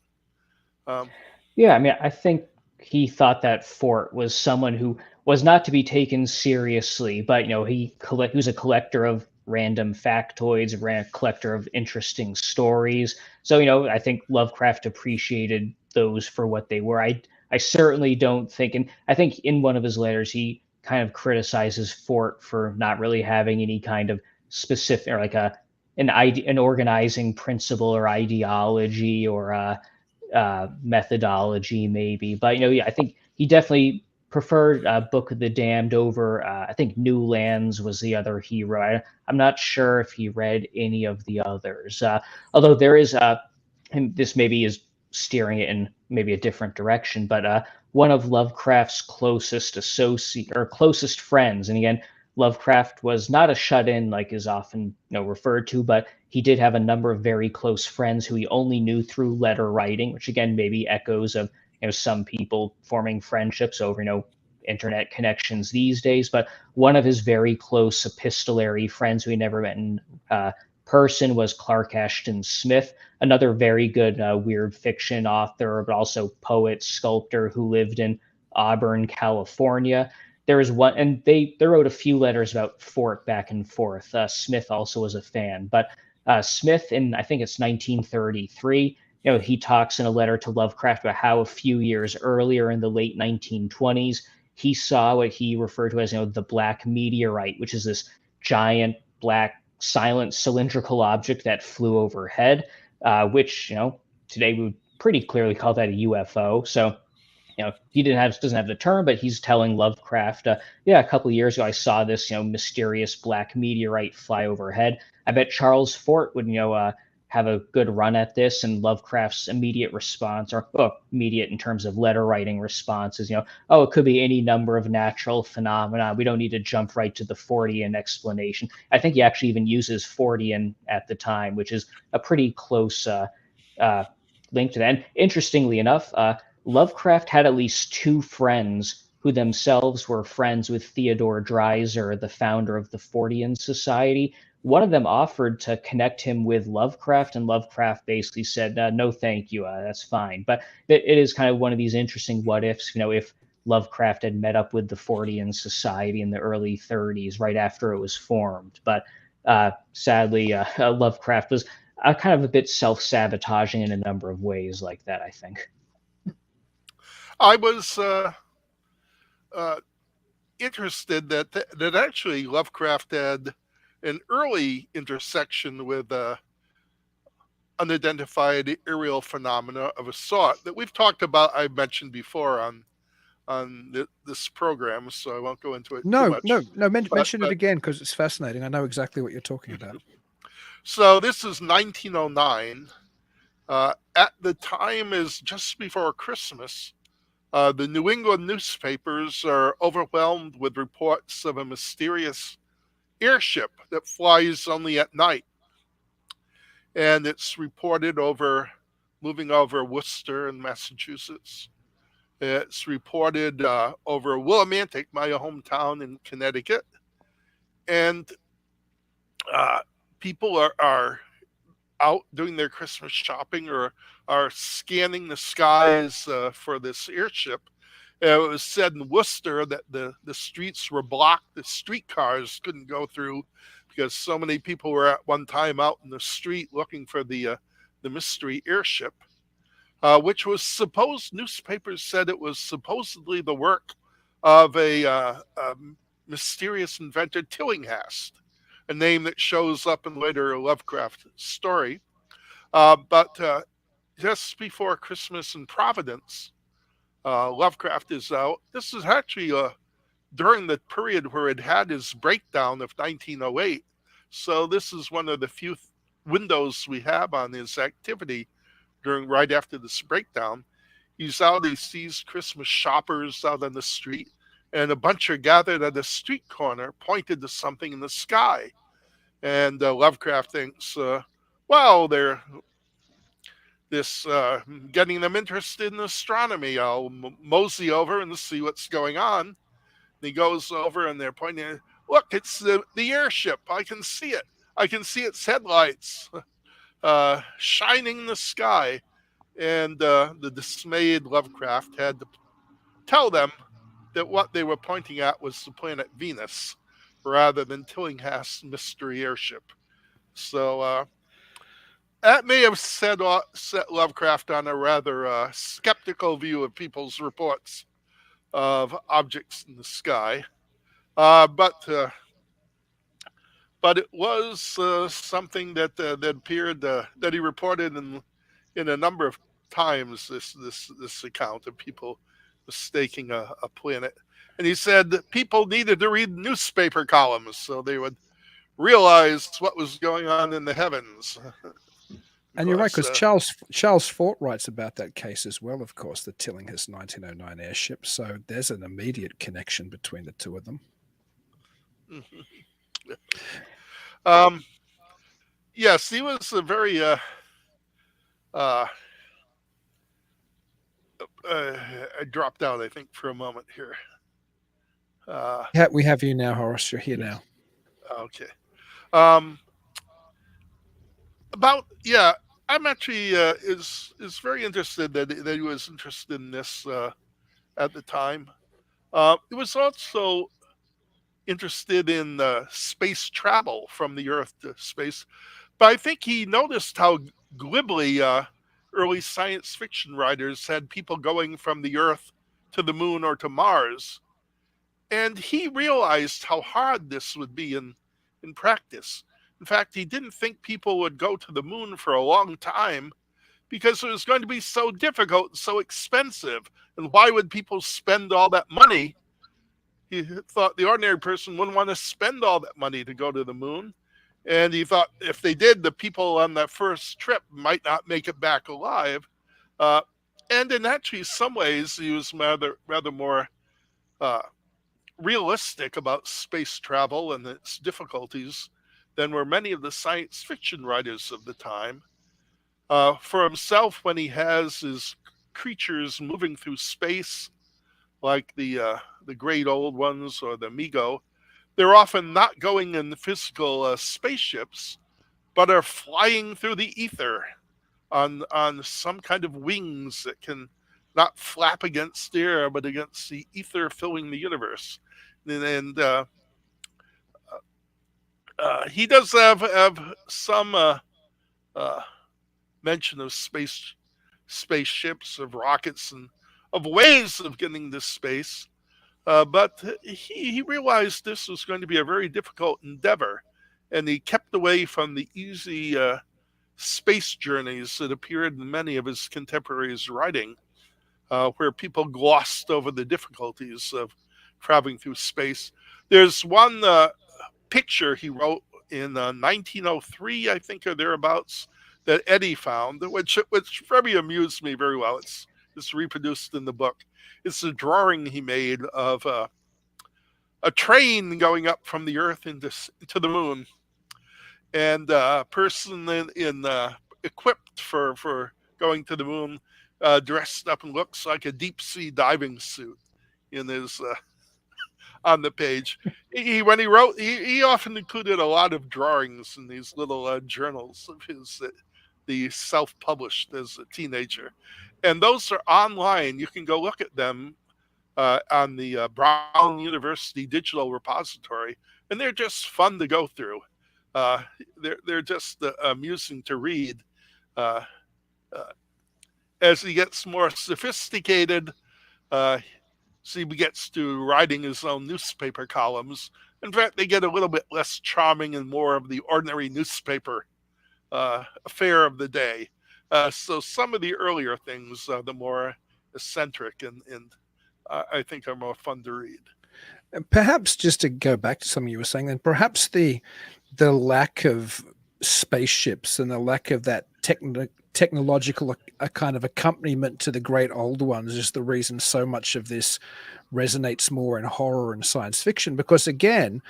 Yeah, I mean, I think he thought that Fort was someone who was not to be taken seriously, but he was a collector of random factoids, a collector of interesting stories. So I think Lovecraft appreciated those for what they were. I certainly don't think, and I think in one of his letters he kind of criticizes Fort for not really having any kind of specific, or like an organizing principle or ideology or methodology maybe. But I think he definitely preferred Book of the Damned over I think New Lands was the other hero. I'm not sure if he read any of the others, although there is and this maybe is steering it in maybe a different direction, but one of Lovecraft's closest closest friends, and again, Lovecraft was not a shut-in like is often referred to, but he did have a number of very close friends who he only knew through letter writing, which again maybe echoes of some people forming friendships over internet connections these days. But one of his very close epistolary friends who he never met in person was Clark Ashton Smith, another very good weird fiction author, but also poet, sculptor who lived in Auburn, California. There was one, and they wrote a few letters about Fort back and forth. Smith also was a fan, but Smith, in I think it's 1933, he talks in a letter to Lovecraft about how a few years earlier in the late 1920s, he saw what he referred to as the black meteorite, which is this giant black silent cylindrical object that flew overhead, which today we would pretty clearly call that a UFO. So he doesn't have the term, but he's telling Lovecraft, a couple of years ago I saw this mysterious black meteorite fly overhead. I bet Charles Fort would have a good run at this. And Lovecraft's immediate response, or immediate in terms of letter writing response, is it could be any number of natural phenomena. We don't need to jump right to the Fortean explanation. I think he actually even uses Fortean at the time, which is a pretty close link to that. And interestingly enough, Lovecraft had at least two friends who themselves were friends with Theodore Dreiser, the founder of the Fortean Society. One of them offered to connect him with Lovecraft, and Lovecraft basically said, "No, thank you. That's fine." But it is kind of one of these interesting what ifs. If Lovecraft had met up with the Fortean Society in the early 30s, right after it was formed. But sadly, Lovecraft was kind of a bit self-sabotaging in a number of ways like that, I think. I was interested that actually Lovecraft had an early intersection with unidentified aerial phenomena of a sort that we've talked about. I've mentioned before on this program, so I won't go into it too much. Mention it again, because it's fascinating. I know exactly what you're talking about. So this is 1909. At the time is just before Christmas. The New England newspapers are overwhelmed with reports of a mysterious airship that flies only at night. And it's reported moving over Worcester in Massachusetts. It's reported over Willimantic, my hometown in Connecticut. And people are out doing their Christmas shopping or are scanning the skies for this airship. It was said in Worcester that the streets were blocked. The streetcars couldn't go through because so many people were at one time out in the street looking for the mystery airship, which was newspapers said it was supposedly the work of a mysterious inventor, Tillinghast, a name that shows up in later Lovecraft story. But just before Christmas in Providence, Lovecraft is out. This is actually during the period where it had his breakdown of 1908. So this is one of the few windows we have on his activity right after this breakdown. He's out, he sees Christmas shoppers out on the street, and a bunch are gathered at a street corner pointed to something in the sky. And Lovecraft thinks, well, they're getting them interested in astronomy. I'll mosey over and see what's going on. And he goes over and they're pointing, look, it's the airship. I can see it. I can see its headlights shining in the sky. And the dismayed Lovecraft had to tell them that what they were pointing at was the planet Venus rather than Tillinghast's mystery airship. So that may have set Lovecraft on a rather skeptical view of people's reports of objects in the sky. But it was something that appeared that he reported in a number of times. This account of people mistaking a planet, and he said that people needed to read newspaper columns so they would realize what was going on in the heavens. And you're right, because Charles Fort writes about that case as well, of course, the Tillinghast 1909 airship. So there's an immediate connection between the two of them. Yes, he was a very I dropped out, I think, for a moment here. We have you now, Horace. You're here now. Okay. I'm actually is very interested that he was interested in this at the time. He was also interested in space travel from the Earth to space, but I think he noticed how glibly early science fiction writers had people going from the Earth to the Moon or to Mars, and he realized how hard this would be in practice. In fact, he didn't think people would go to the moon for a long time because it was going to be so difficult and so expensive. And why would people spend all that money? He thought the ordinary person wouldn't want to spend all that money to go to the moon. And he thought if they did, the people on that first trip might not make it back alive. And in actually some ways, he was rather more realistic about space travel and its difficulties than were many of the science fiction writers of the time. For himself, when he has his creatures moving through space, like the great old ones or the MiGo, they're often not going in physical spaceships, but are flying through the ether on some kind of wings that can not flap against the air, but against the ether filling the universe. And he does have some mention of spaceships, of rockets, and of ways of getting to space. But he realized this was going to be a very difficult endeavor, and he kept away from the easy space journeys that appeared in many of his contemporaries' writing, where people glossed over the difficulties of traveling through space. There's one picture he wrote in 1903, I think, or thereabouts, that Eddie found, which very amused me very well. It's reproduced in the book. It's a drawing he made of a train going up from the Earth into the moon, and a person in equipped for going to the moon, dressed up and looks like a deep sea diving suit in his on the page. When he wrote, he often included a lot of drawings in these little journals of his that he self-published as a teenager, and those are online. You can go look at them on the Brown University digital repository, and they're just fun to go through. They're just amusing to read. As he gets more sophisticated, he gets to writing his own newspaper columns. In fact, they get a little bit less charming and more of the ordinary newspaper affair of the day. So some of the earlier things, the more eccentric and I think are more fun to read. Perhaps just to go back to something you were saying, then perhaps the lack of spaceships and the lack of that technological kind of accompaniment to the great old ones is the reason so much of this resonates more in horror and science fiction. Because again,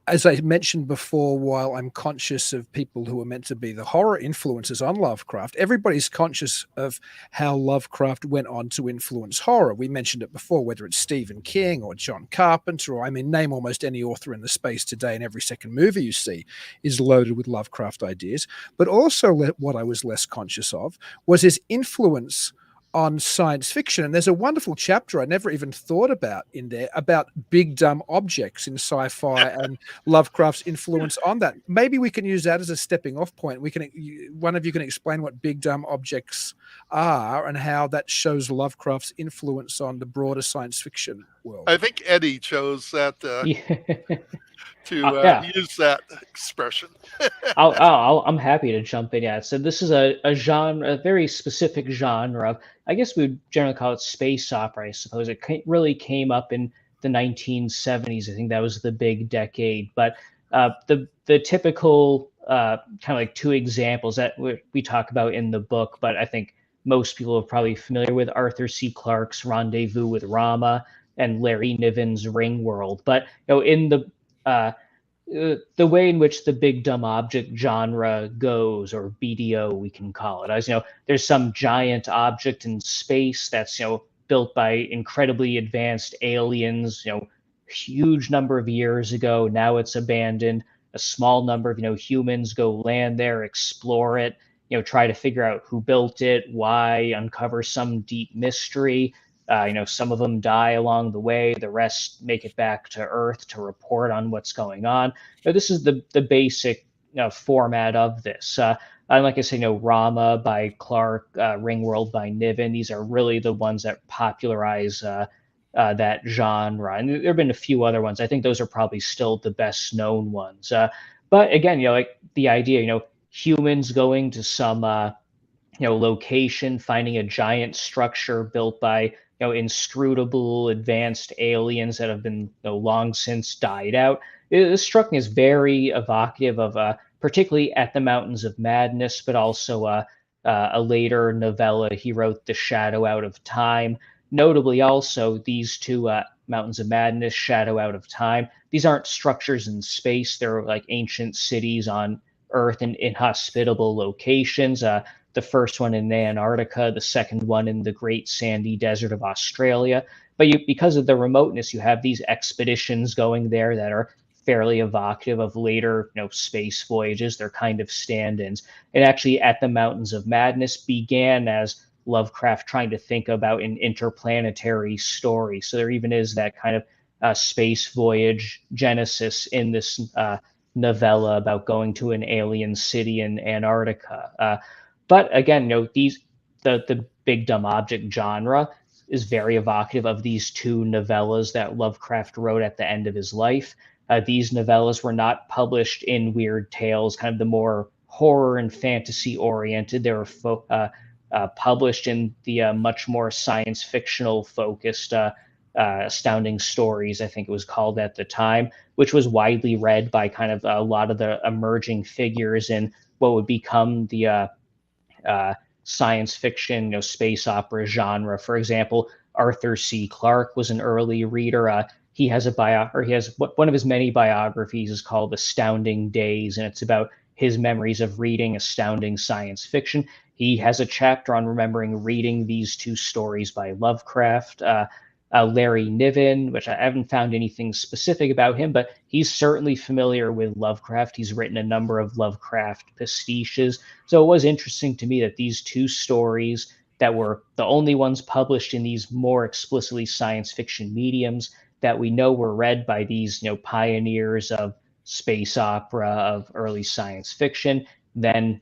as I mentioned before, while I'm conscious of people who are meant to be the horror influences on Lovecraft, everybody's conscious of how Lovecraft went on to influence horror. We mentioned it before, whether it's Stephen King or John Carpenter, or name almost any author in the space today, and every second movie you see is loaded with Lovecraft ideas. But also what I was less conscious of was his influence on science fiction. And there's a wonderful chapter I never even thought about in there about big dumb objects in sci-fi and Lovecraft's influence on that. Maybe we can use that as a stepping off point. One of you can explain what big dumb objects are and how that shows Lovecraft's influence on the broader science fiction world. I think Eddie chose that use that expression. I'm happy to jump in. Yeah, so this is a genre, a very specific genre of, I guess we would generally call it space opera, I suppose. It really came up in the 1970s. I think that was the big decade. But the typical kind of like two examples that we talk about in the book, but I think most people are probably familiar with: Arthur C. Clarke's Rendezvous with Rama and Larry Niven's Ringworld. But in the way in which the big dumb object genre goes, or BDO we can call it, as there's some giant object in space that's built by incredibly advanced aliens, huge number of years ago. Now it's abandoned. A small number of humans go land there, explore it, try to figure out who built it, why, uncover some deep mystery. Some of them die along the way. The rest make it back to Earth to report on what's going on. This is the basic format of this. And like I say, Rama by Clarke, Ringworld by Niven. These are really the ones that popularize that genre. And there have been a few other ones. I think those are probably still the best known ones. But again, like the idea, humans going to some location, finding a giant structure built by inscrutable advanced aliens that have been long since died out. This struck me as very evocative of particularly At the Mountains of Madness, but also a later novella he wrote, The Shadow Out of Time. Notably also these two, Mountains of Madness, Shadow Out of Time, these aren't structures in space. They're like ancient cities on Earth in inhospitable locations. The the first one in Antarctica, the second one in the Great Sandy Desert of Australia. But because of the remoteness, you have these expeditions going there that are fairly evocative of later, space voyages. They're kind of stand-ins. And actually, At the Mountains of Madness began as Lovecraft trying to think about an interplanetary story. So there even is that kind of space voyage genesis in this novella about going to an alien city in Antarctica. But again, the big dumb object genre is very evocative of these two novellas that Lovecraft wrote at the end of his life. These novellas were not published in Weird Tales, kind of the more horror and fantasy oriented. They were published in the much more science fictional focused Astounding Stories, I think it was called at the time, which was widely read by kind of a lot of the emerging figures in what would become the science fiction, space opera genre. For example, Arthur C. Clarke was an early reader. He has one of his many biographies is called Astounding Days, and it's about his memories of reading astounding science fiction. He has a chapter on remembering reading these two stories by Lovecraft. Larry Niven, which I haven't found anything specific about him, but he's certainly familiar with Lovecraft. He's written a number of Lovecraft pastiches. So it was interesting to me that these two stories that were the only ones published in these more explicitly science fiction mediums that we know were read by these, pioneers of space opera, of early science fiction, then,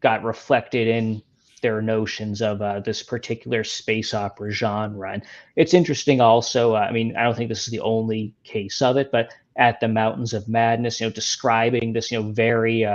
got reflected in their notions of this particular space opera genre. And it's interesting also, I don't think this is the only case of it, but At the Mountains of Madness, describing this, very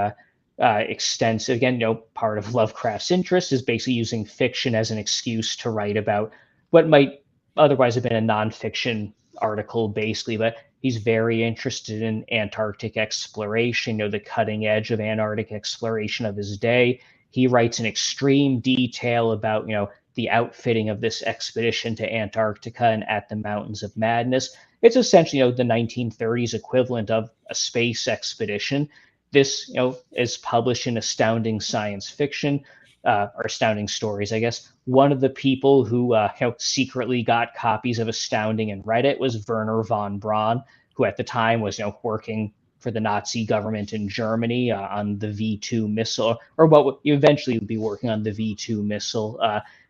extensive, again, part of Lovecraft's interest is basically using fiction as an excuse to write about what might otherwise have been a nonfiction article, basically, but he's very interested in Antarctic exploration, the cutting edge of Antarctic exploration of his day. He writes in extreme detail about, the outfitting of this expedition to Antarctica and At the Mountains of Madness. It's essentially, the 1930s equivalent of a space expedition. This, is published in Astounding Science Fiction, or Astounding Stories, I guess. One of the people who, secretly got copies of Astounding and read it was Wernher von Braun, who at the time was, working for the Nazi government in Germany on the V2 missile, or what eventually would be working on the V2 missile.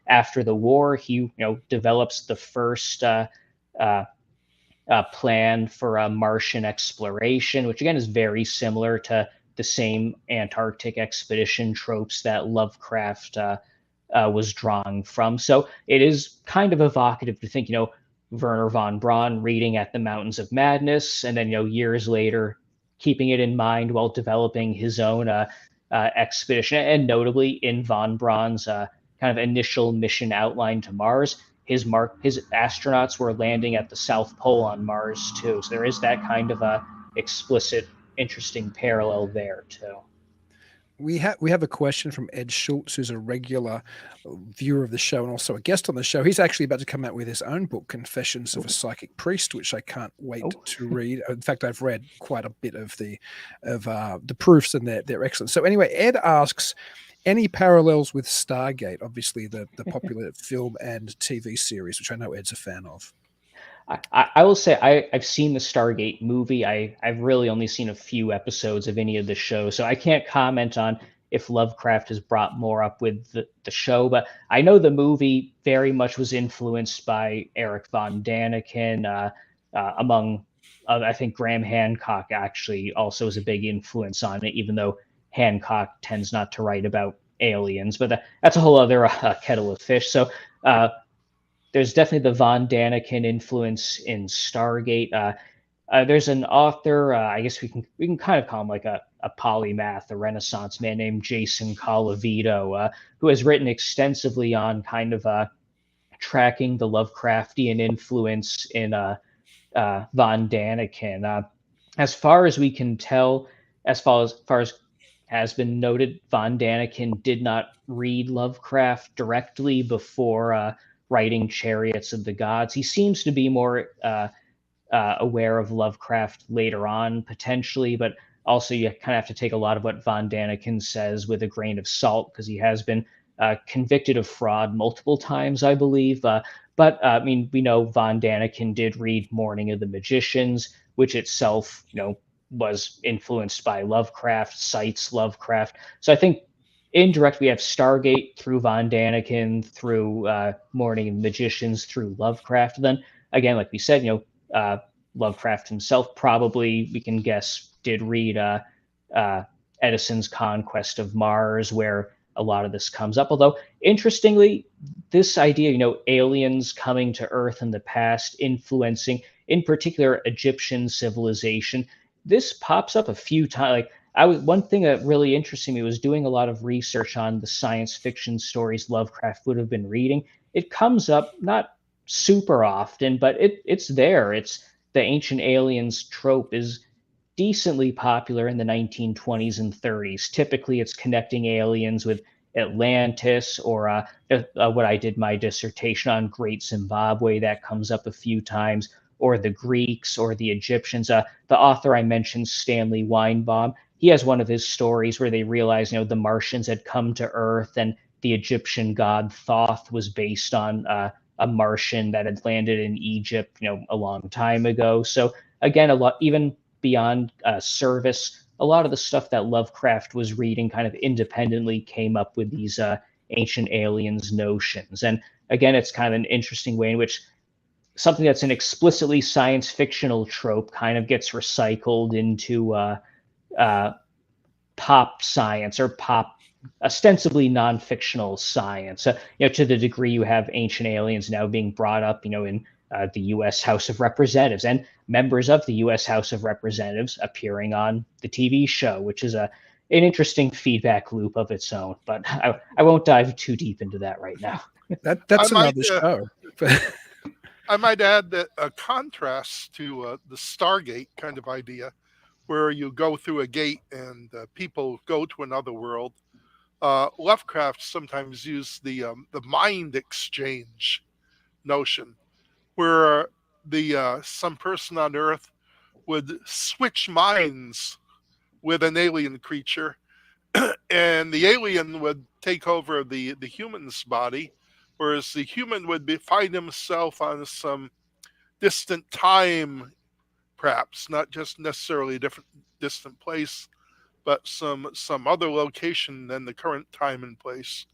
After the war, he develops the first plan for Martian exploration, which again is very similar to the same Antarctic expedition tropes that Lovecraft was drawing from. So it is kind of evocative to think, Wernher von Braun reading At the Mountains of Madness, and then years later keeping it in mind while developing his own expedition. And notably, in von Braun's kind of initial mission outline to Mars, his astronauts were landing at the South Pole on Mars too. So there is that kind of a explicit, interesting parallel there too. We have a question from Ed Schultz, who's a regular viewer of the show and also a guest on the show. He's actually about to come out with his own book, Confessions of a Psychic Priest, which I can't wait to read. In fact, I've read quite a bit of the proofs, and they're excellent. So anyway, Ed asks, any parallels with Stargate, obviously the popular film and TV series, which I know Ed's a fan of? I will say I've seen the Stargate movie. I've really only seen a few episodes of any of the shows, so I can't comment on if Lovecraft has brought more up with the show, but I know the movie very much was influenced by Eric von Daniken, among I think Graham Hancock actually also is a big influence on it, even though Hancock tends not to write about aliens, but that's a whole other kettle of fish. So there's definitely the Von Daniken influence in Stargate. There's an author, I guess we can kind of call him like a polymath, a Renaissance man named Jason Colavito, who has written extensively on kind of tracking the Lovecraftian influence in Von Daniken. As far as we can tell, as far as has been noted, Von Daniken did not read Lovecraft directly before writing Chariots of the Gods. He seems to be more aware of Lovecraft later on, potentially, but also, you kind of have to take a lot of what von Daniken says with a grain of salt, because he has been convicted of fraud multiple times, I believe. But I mean, we know von Daniken did read Morning of the Magicians, which itself, was influenced by Lovecraft, cites Lovecraft. So I think indirect, we have Stargate through von Daniken, through Morning of the Magicians, through Lovecraft. Then again, like we said, Lovecraft himself probably, we can guess, did read Edison's Conquest of Mars, where a lot of this comes up. Although, interestingly, this idea, aliens coming to Earth in the past, influencing, in particular, Egyptian civilization, this pops up a few times. One thing that really interested me was doing a lot of research on the science fiction stories Lovecraft would have been reading. It comes up not super often, but it's there. It's the ancient aliens trope is decently popular in the 1920s and 30s. Typically, it's connecting aliens with Atlantis, or what I did my dissertation on, Great Zimbabwe, that comes up a few times, or the Greeks or the Egyptians. The author I mentioned, Stanley Weinbaum, he has one of his stories where they realize, the Martians had come to Earth, and the Egyptian god Thoth was based on a Martian that had landed in Egypt, a long time ago. So again, a lot, even beyond service, a lot of the stuff that Lovecraft was reading kind of independently came up with these ancient aliens notions. And again, it's kind of an interesting way in which something that's an explicitly science fictional trope kind of gets recycled into pop science, or pop ostensibly non-fictional science. To the degree you have ancient aliens now being brought up, in the U.S. House of Representatives, and members of the U.S. House of Representatives appearing on the TV show, which is an interesting feedback loop of its own. But I won't dive too deep into that right now. That's another show. I might add that a contrast to the Stargate kind of idea, where you go through a gate and people go to another world. Lovecraft sometimes used the mind exchange notion, where some person on Earth would switch minds with an alien creature, and the alien would take over the human's body, whereas the human would find himself on some distant time, perhaps not just necessarily a distant place, but some other location than the current time and place.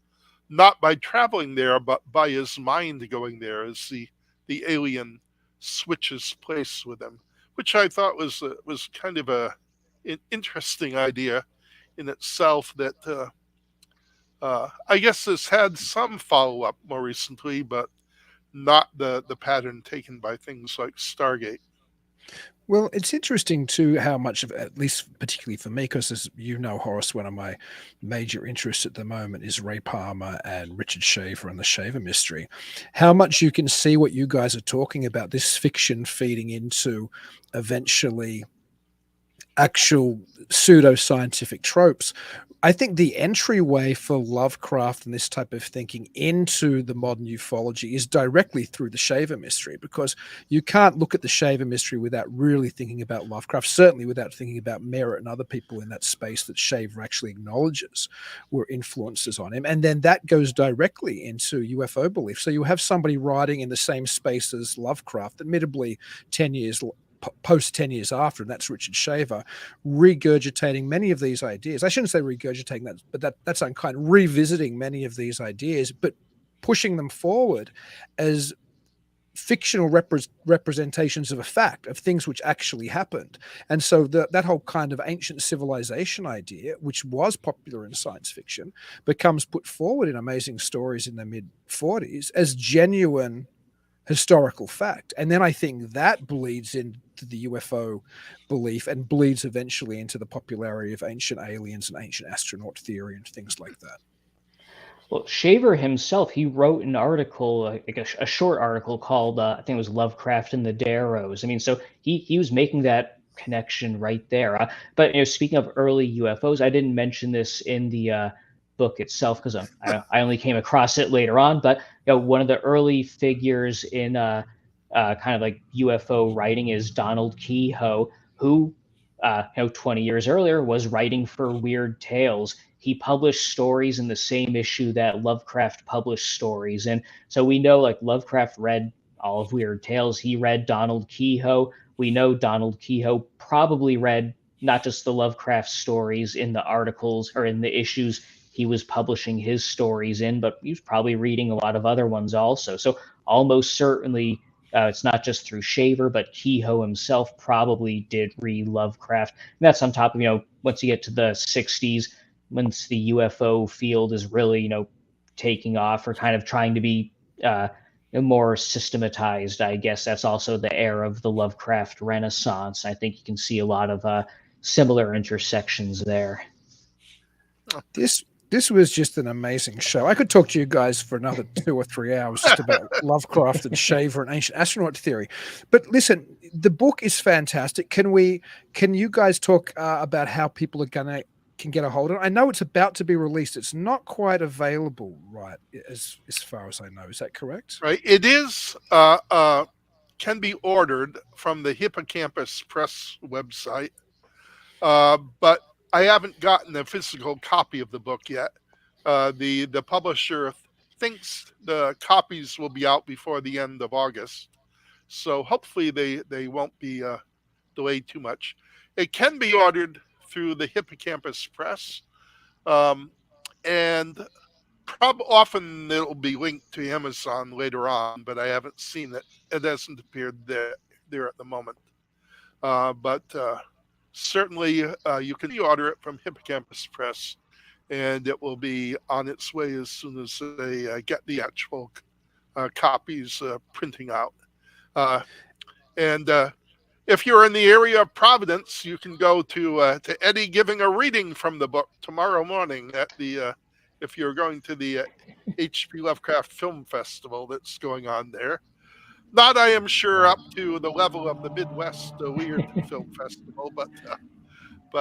Not by traveling there, but by his mind going there, as the alien switches place with him, which I thought was kind of an interesting idea in itself. That I guess has had some follow up more recently, but not the pattern taken by things like Stargate. Well, it's interesting too how much of, at least particularly for me, because as you know, Horace, one of my major interests at the moment is Ray Palmer and Richard Shaver and the Shaver mystery. How much you can see what you guys are talking about, this fiction feeding into eventually actual pseudoscientific tropes. I think the entryway for Lovecraft and this type of thinking into the modern ufology is directly through the Shaver mystery, because you can't look at the Shaver mystery without really thinking about Lovecraft, certainly without thinking about Merritt and other people in that space that Shaver actually acknowledges were influences on him. And then that goes directly into UFO belief. So you have somebody writing in the same space as Lovecraft, admittedly 10 years post 10 years after, and that's Richard Shaver, regurgitating many of these ideas. I shouldn't say regurgitating that, but that's unkind. Revisiting many of these ideas, but pushing them forward as fictional representations of a fact, of things which actually happened. And so that whole kind of ancient civilization idea, which was popular in science fiction, becomes put forward in Amazing Stories in the mid-40s as genuine historical fact. And then I think that bleeds into the UFO belief and bleeds eventually into the popularity of ancient aliens and ancient astronaut theory and things like that. Well, Shaver himself, he wrote an article, like a short article called, I think it was Lovecraft and the Darrows. I mean, so he was making that connection right there. But speaking of early UFOs, I didn't mention this in the book itself because I only came across it later on. But one of the early figures in kind of like UFO writing is Donald Kehoe, who 20 years earlier, was writing for Weird Tales. He published stories in the same issue that Lovecraft published stories in. So we know like Lovecraft read all of Weird Tales. He read Donald Kehoe. We know Donald Kehoe probably read not just the Lovecraft stories in the articles or in the issues he was publishing his stories in, but he was probably reading a lot of other ones also. So almost certainly it's not just through Shaver, but Kehoe himself probably did read Lovecraft. And that's on top of, once you get to the 60s, once the UFO field is really, taking off or kind of trying to be more systematized, I guess that's also the era of the Lovecraft Renaissance. I think you can see a lot of similar intersections there. This was just an amazing show. I could talk to you guys for another 2 or 3 hours just about Lovecraft and Shaver and ancient astronaut theory. But listen, the book is fantastic. Can you guys talk about how people can get a hold of it? I know it's about to be released. It's not quite available, right? As far as I know, is that correct? Right. It is can be ordered from the Hippocampus Press website, but I haven't gotten a physical copy of the book yet. The publisher thinks the copies will be out before the end of August, so hopefully they won't be delayed too much. It can be ordered through the Hippocampus Press, and often it'll be linked to Amazon later on, but I haven't seen it. It hasn't appeared there at the moment. But certainly you can order it from Hippocampus Press, and it will be on its way as soon as they get the actual copies printing out. And if you're in the area of Providence, you can go to Eddie giving a reading from the book tomorrow morning at the if you're going to the H.P. Lovecraft Film Festival that's going on there. Not, I am sure, up to the level of the Midwest Weird Film Festival, but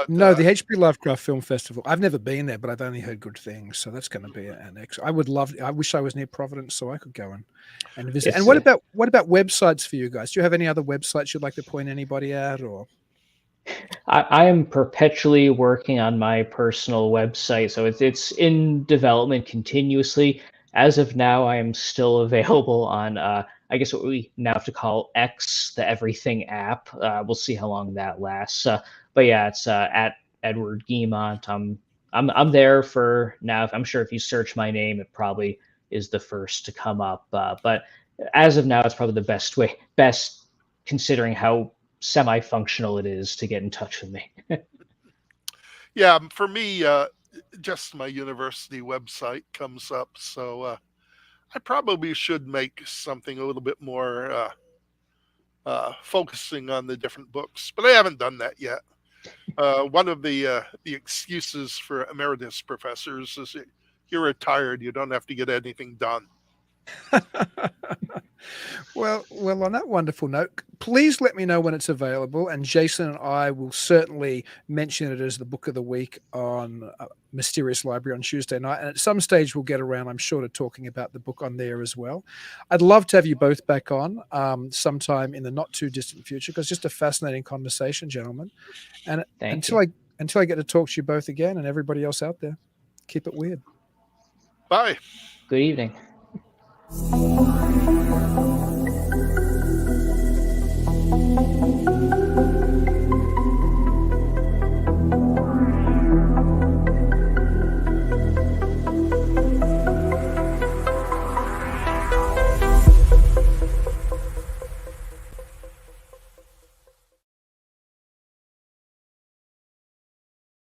no, the H.P. Lovecraft Film Festival. I've never been there, but I've only heard good things. So that's going to be an excellent. I wish I was near Providence so I could go and visit. And what about websites for you guys? Do you have any other websites you'd like to point anybody at, or? I am perpetually working on my personal website, so it's in development continuously. As of now, I am still available on I guess what we now have to call X, the Everything app. We'll see how long that lasts. But yeah, it's at Edward Guimont. I'm there for now. I'm sure if you search my name, it probably is the first to come up. But as of now, it's probably the best considering how semi-functional it is to get in touch with me. Yeah, for me, just my university website comes up. So I probably should make something a little bit more focusing on the different books, but I haven't done that yet. One of the excuses for emeritus professors is you're retired, you don't have to get anything done. Well, on that wonderful note, please let me know when it's available, and Jason and I will certainly mention it as the book of the week on Mysterious Library on Tuesday night, and at some stage we'll get around, I'm sure, to talking about the book on there as well. I'd love to have you both back on sometime in the not too distant future, because it's just a fascinating conversation, gentlemen. And until I get to talk to you both again, and everybody else out there, keep it weird. Bye. Good evening.